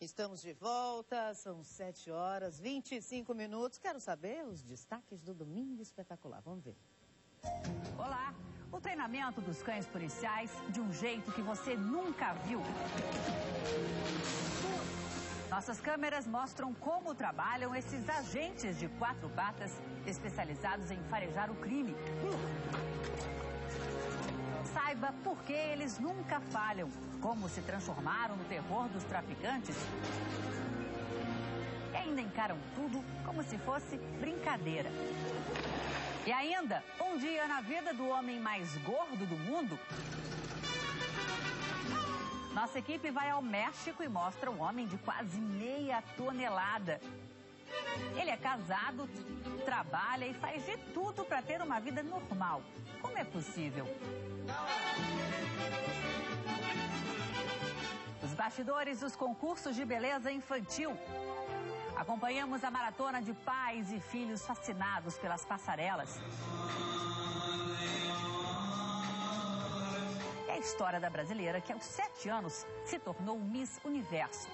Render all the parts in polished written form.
Estamos de volta, são 7h25. Quero saber os destaques do Domingo Espetacular. Vamos ver. Olá! O treinamento dos cães policiais de um jeito que você nunca viu. Nossas câmeras mostram como trabalham esses agentes de 4 patas especializados em farejar o crime. Saiba por que eles nunca falham, como se transformaram no terror dos traficantes e ainda encaram tudo como se fosse brincadeira. E ainda, um dia na vida do homem mais gordo do mundo. Nossa equipe vai ao México e mostra um homem de quase meia tonelada. Ele é casado, trabalha e faz de tudo para ter uma vida normal. Como é possível? Os bastidores dos concursos de beleza infantil. Acompanhamos a maratona de pais e filhos fascinados pelas passarelas. É a história da brasileira que aos 7 anos se tornou Miss Universo.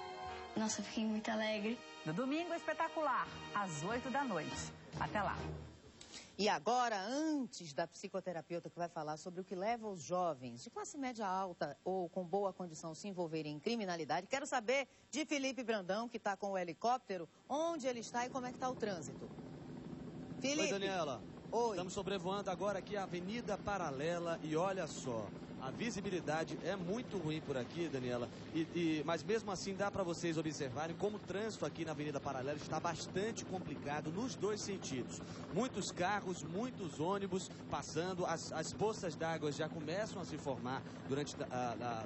Nossa, eu fiquei muito alegre. No Domingo Espetacular, às 8h. Até lá. E agora, antes da psicoterapeuta que vai falar sobre o que leva os jovens de classe média alta ou com boa condição se envolverem em criminalidade, quero saber de Felipe Brandão, que está com o helicóptero, onde ele está e como é que está o trânsito. Felipe. Oi, Daniela. Oi. Estamos sobrevoando agora aqui a Avenida Paralela e olha só, a visibilidade é muito ruim por aqui, Daniela, mas mesmo assim dá para vocês observarem como o trânsito aqui na Avenida Paralela está bastante complicado nos dois sentidos. Muitos carros, muitos ônibus passando, as poças d'água já começam a se formar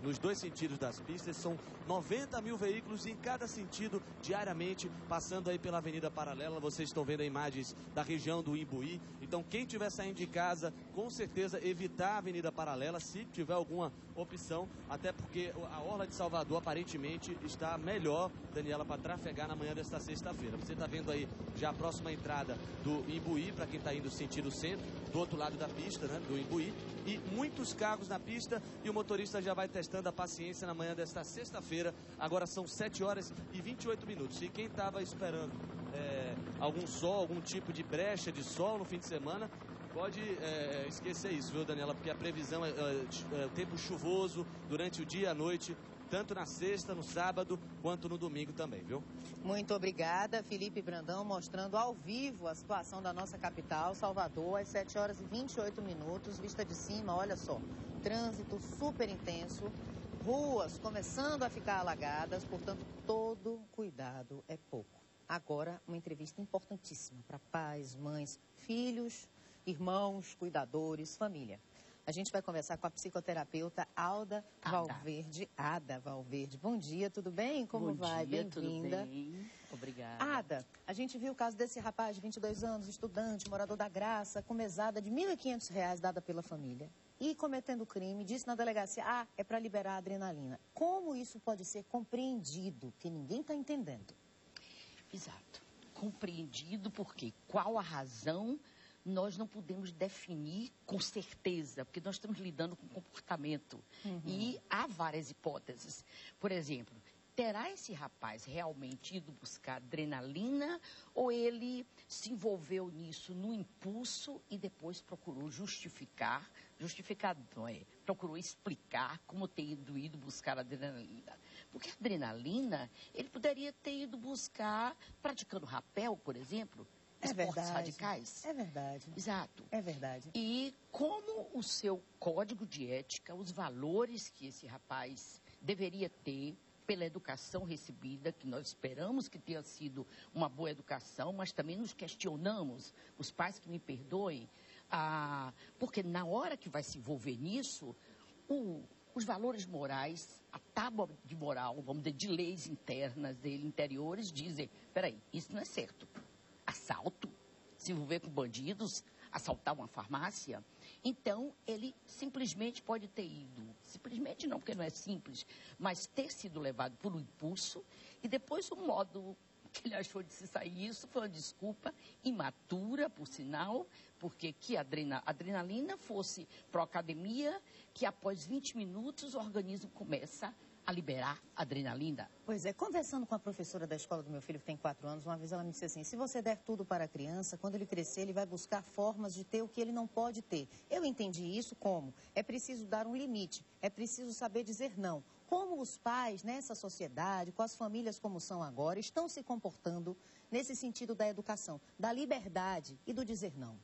nos dois sentidos das pistas. São 90 mil veículos em cada sentido diariamente passando aí pela Avenida Paralela. Vocês estão vendo imagens da região do Imbuí. Então quem estiver saindo de casa, com certeza evitar a Avenida Paralela, se tiver alguma opção, até porque a Orla de Salvador aparentemente está melhor, Daniela, para trafegar na manhã desta sexta-feira. Você está vendo aí já a próxima entrada do Imbuí, para quem está indo sentido centro, do outro lado da pista, né, do Imbuí, e muitos carros na pista e o motorista já vai testando a paciência na manhã desta sexta-feira. Agora são 7h28. E quem estava esperando algum sol, algum tipo de brecha de sol no fim de semana, pode esquecer isso, viu, Daniela? Porque a previsão é tempo chuvoso durante o dia e a noite, tanto na sexta, no sábado, quanto no domingo também, viu? Muito obrigada, Felipe Brandão, mostrando ao vivo a situação da nossa capital, Salvador, às 7h28, vista de cima, olha só, trânsito super intenso, ruas começando a ficar alagadas, portanto, todo cuidado é pouco. Agora, uma entrevista importantíssima para pais, mães, filhos, irmãos, cuidadores, família. A gente vai conversar com a psicoterapeuta Ada Valverde. Ada Valverde. Bom dia, tudo bem? Como vai? Bem-vinda. Tudo bem, obrigada. Ada, a gente viu o caso desse rapaz de 22 anos, estudante, morador da Graça, com mesada de R$ 1.500 dada pela família. E cometendo crime, disse na delegacia, é para liberar a adrenalina. Como isso pode ser compreendido? Que ninguém está entendendo. Exato. Compreendido porque qual a razão nós não podemos definir com certeza, porque nós estamos lidando com comportamento. E há várias hipóteses. Por exemplo, terá esse rapaz realmente ido buscar adrenalina ou ele se envolveu nisso no impulso e depois procurou procurou explicar como ter ido buscar adrenalina. Porque a adrenalina, ele poderia ter ido buscar praticando rapel, por exemplo, esportes radicais. É verdade. Exato. É verdade. E como o seu código de ética, os valores que esse rapaz deveria ter pela educação recebida, que nós esperamos que tenha sido uma boa educação, mas também nos questionamos, os pais que me perdoem, porque na hora que vai se envolver nisso, os valores morais, a tábua de moral, vamos dizer, de leis internas dele, interiores, dizem, peraí, isso não é certo. Assalto, se envolver com bandidos, assaltar uma farmácia. Então, ele simplesmente pode ter ido, simplesmente não, porque não é simples, mas ter sido levado por um impulso e depois o modo que ele achou de se sair isso foi uma desculpa imatura, por sinal, porque que a adrenalina fosse para a academia, que após 20 minutos o organismo começa a liberar adrenalina. Pois é, conversando com a professora da escola do meu filho, que tem 4 anos, uma vez ela me disse assim, se você der tudo para a criança, quando ele crescer, ele vai buscar formas de ter o que ele não pode ter. Eu entendi isso como? É preciso dar um limite, é preciso saber dizer não. Como os pais nessa sociedade, com as famílias como são agora, estão se comportando nesse sentido da educação, da liberdade e do dizer não?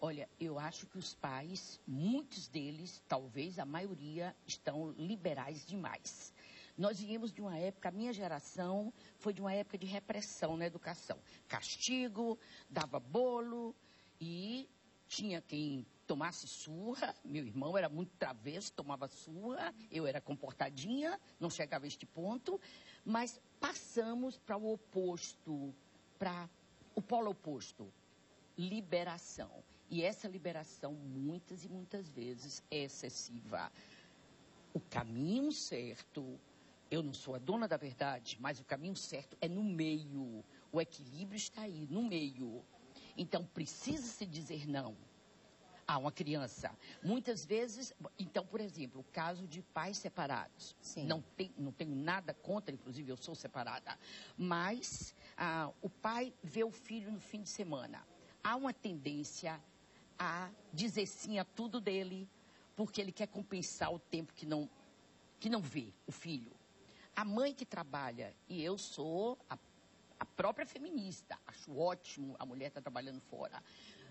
Olha, eu acho que os pais, muitos deles, talvez a maioria, estão liberais demais. Nós viemos de uma época, a minha geração foi de uma época de repressão na educação. Castigo, dava bolo e tinha quem tomasse surra. Meu irmão era muito travesso, tomava surra, eu era comportadinha, não chegava a este ponto. Mas passamos para o oposto, para o polo oposto, liberação. E essa liberação, muitas e muitas vezes, é excessiva. O caminho certo, eu não sou a dona da verdade, mas o caminho certo é no meio. O equilíbrio está aí, no meio. Então, precisa-se dizer não a uma criança. Muitas vezes, então, por exemplo, o caso de pais separados. Sim. Não tenho nada contra, inclusive eu sou separada. Mas o pai vê o filho no fim de semana. Há uma tendência a dizer sim a tudo dele, porque ele quer compensar o tempo que não vê o filho. A mãe que trabalha, e eu sou a própria feminista, acho ótimo a mulher estar trabalhando fora,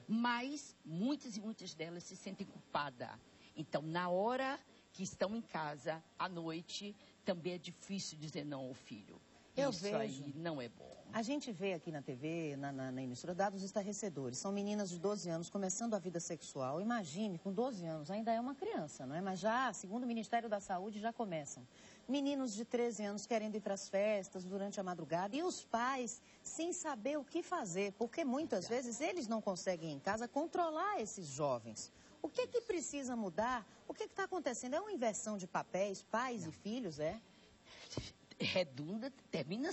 mas muitas e muitas delas se sentem culpadas. Então, na hora que estão em casa, à noite, também é difícil dizer não ao filho. Isso aí não é bom. A gente vê aqui na TV, na emissora, dados estarrecedores. São meninas de 12 anos começando a vida sexual. Imagine, com 12 anos, ainda é uma criança, não é? Mas já, segundo o Ministério da Saúde, já começam. Meninos de 13 anos querendo ir para as festas durante a madrugada. E os pais sem saber o que fazer, porque muitas vezes eles não conseguem em casa controlar esses jovens. O que precisa mudar? O que está acontecendo? É uma inversão de papéis, pais e filhos, é? Redunda, termina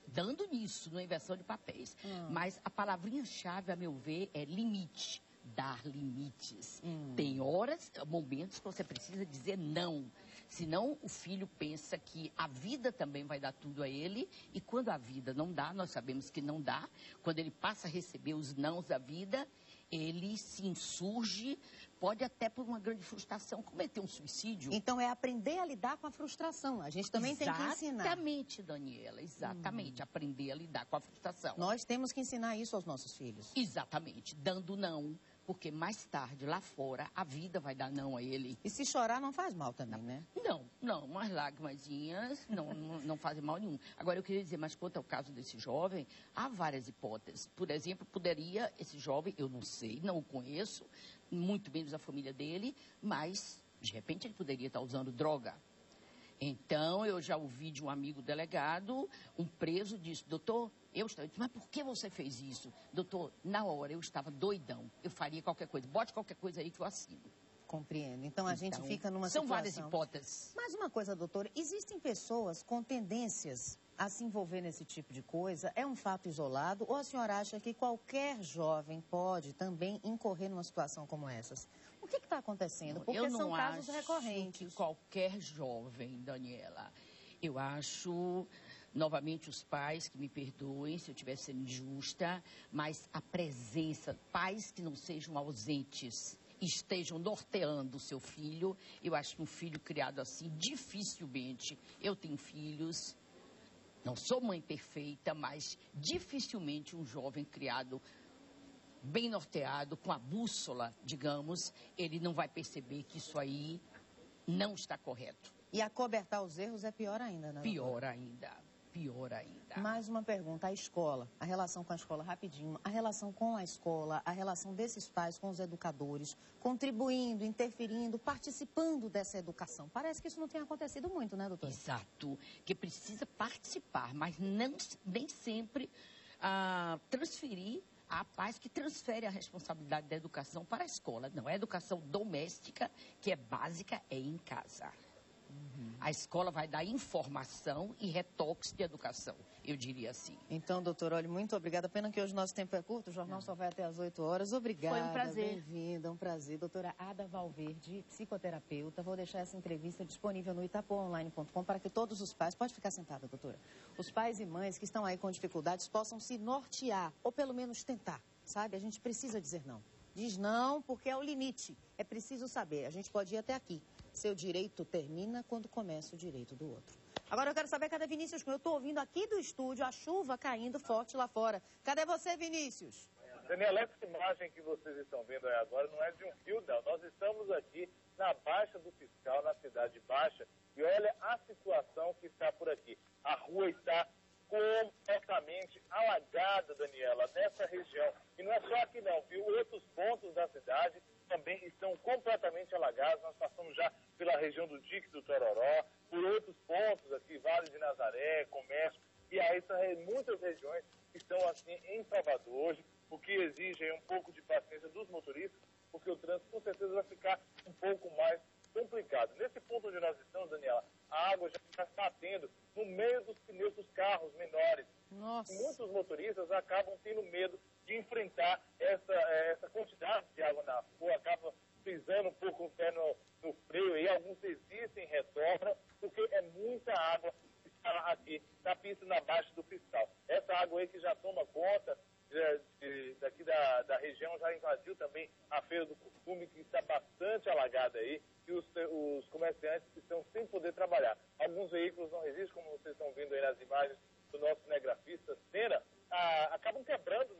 dando nisso, na inversão de papéis. Mas a palavrinha-chave, a meu ver, é limite. Dar limites. Tem horas, momentos que você precisa dizer não. Senão o filho pensa que a vida também vai dar tudo a ele. E quando a vida não dá, nós sabemos que não dá. Quando ele passa a receber os nãos da vida, ele se insurge, pode até por uma grande frustração cometer um suicídio. Então é aprender a lidar com a frustração. A gente também tem que ensinar. Exatamente, Daniela, exatamente. Aprender a lidar com a frustração. Nós temos que ensinar isso aos nossos filhos. Exatamente, dando não. Porque mais tarde, lá fora, a vida vai dar não a ele. E se chorar não faz mal também, né? Não, umas lágrimazinhas não fazem mal nenhum. Agora, eu queria dizer, mas quanto ao caso desse jovem, há várias hipóteses. Por exemplo, poderia esse jovem, eu não sei, não o conheço, muito menos a família dele, mas, de repente, ele poderia estar usando droga. Então, eu já ouvi de um amigo delegado, um preso disse, doutor, mas por que você fez isso? Doutor, na hora eu estava doidão, eu faria qualquer coisa, bote qualquer coisa aí que eu assino. Compreendo. Então, a gente fica numa situação... São várias hipóteses. Mas uma coisa, doutora, existem pessoas com tendências a se envolver nesse tipo de coisa? É um fato isolado? Ou a senhora acha que qualquer jovem pode também incorrer numa situação como essas? O que está acontecendo? Porque são casos recorrentes. Que qualquer jovem, Daniela, eu acho, novamente, os pais que me perdoem se eu estiver sendo injusta, mas a presença, pais que não sejam ausentes, estejam norteando o seu filho, eu acho que um filho criado assim, dificilmente, eu tenho filhos, não sou mãe perfeita, mas dificilmente um jovem criado bem norteado, com a bússola, digamos, ele não vai perceber que isso aí não está correto. E acobertar os erros é pior ainda, né? Pior ainda. Mais uma pergunta, a escola, a relação com a escola, rapidinho, a relação com a escola, a relação desses pais com os educadores, contribuindo, interferindo, participando dessa educação. Parece que isso não tem acontecido muito, né, doutora? Exato, que precisa participar, mas nem sempre transferir. Há pais que transferem a responsabilidade da educação para a escola. Não, a educação doméstica, que é básica, é em casa. A escola vai dar informação e retoques de educação, eu diria assim. Então, doutora, olha, muito obrigada. Pena que hoje nosso tempo é curto, o jornal só vai até às 8 horas. Obrigada. Foi um prazer. Bem-vinda, um prazer. Doutora Ada Valverde, psicoterapeuta. Vou deixar essa entrevista disponível no itapuaonline.com para que todos os pais, pode ficar sentada, doutora, os pais e mães que estão aí com dificuldades possam se nortear, ou pelo menos tentar, sabe? A gente precisa dizer não. Diz não porque é o limite. É preciso saber, a gente pode ir até aqui. Seu direito termina quando começa o direito do outro. Agora eu quero saber, cadê Vinícius Cunha? Eu estou ouvindo aqui do estúdio a chuva caindo forte lá fora. Cadê você, Vinícius? Daniela, essa imagem que vocês estão vendo aí agora não é de um fio, não. Nós estamos aqui na Baixa do Fiscal, na Cidade Baixa, e olha a situação que está por aqui. A rua está completamente alagada, Daniela, nessa região. E não é só aqui não, viu? Outros pontos da cidade também estão completamente alagados. Nós passamos já pela região do Dique do Tororó, por outros pontos aqui, Vale de Nazaré, Comércio, e aí muitas regiões estão assim em Salvador hoje, o que exige um pouco de paciência dos motoristas, porque o trânsito com certeza vai ficar um pouco mais complicado. Nesse ponto onde nós estamos, Daniela, a água já está batendo no meio dos pneus dos carros menores. Nossa. Muitos motoristas acabam tendo medo de enfrentar essa quantidade de água na rua, acabam pisando um pouco o pé no freio, e alguns desistem, retornam, porque é muita água que está aqui na pista, na Baixa do Fiscal. Essa água aí que já toma conta daqui da região, já invadiu também a Feira do Costume, que está bastante alagada aí, e os comerciantes estão sem poder trabalhar. Alguns veículos não resistem, como vocês estão vendo aí nas imagens do nosso cinegrafista Senna, acabam quebrando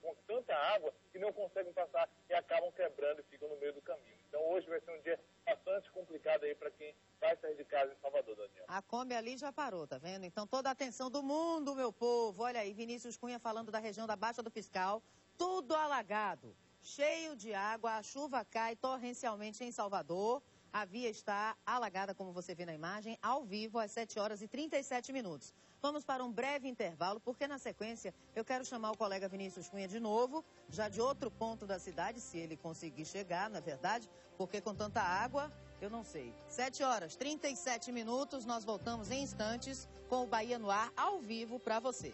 com tanta água que não conseguem passar e acabam quebrando e ficam no meio do caminho. Então hoje vai ser um dia bastante complicado aí para quem vai sair de casa em Salvador, Daniel. A Kombi ali já parou, tá vendo? Então toda a atenção do mundo, meu povo. Olha aí, Vinícius Cunha falando da região da Baixa do Fiscal, tudo alagado, cheio de água, a chuva cai torrencialmente em Salvador. A via está alagada, como você vê na imagem, ao vivo, às 7 horas e 37 minutos. Vamos para um breve intervalo, porque na sequência eu quero chamar o colega Vinícius Cunha de novo, já de outro ponto da cidade, se ele conseguir chegar, não é verdade? Porque com tanta água, eu não sei. 7 horas, 37 minutos, nós voltamos em instantes com o Bahia no Ar, ao vivo, para você.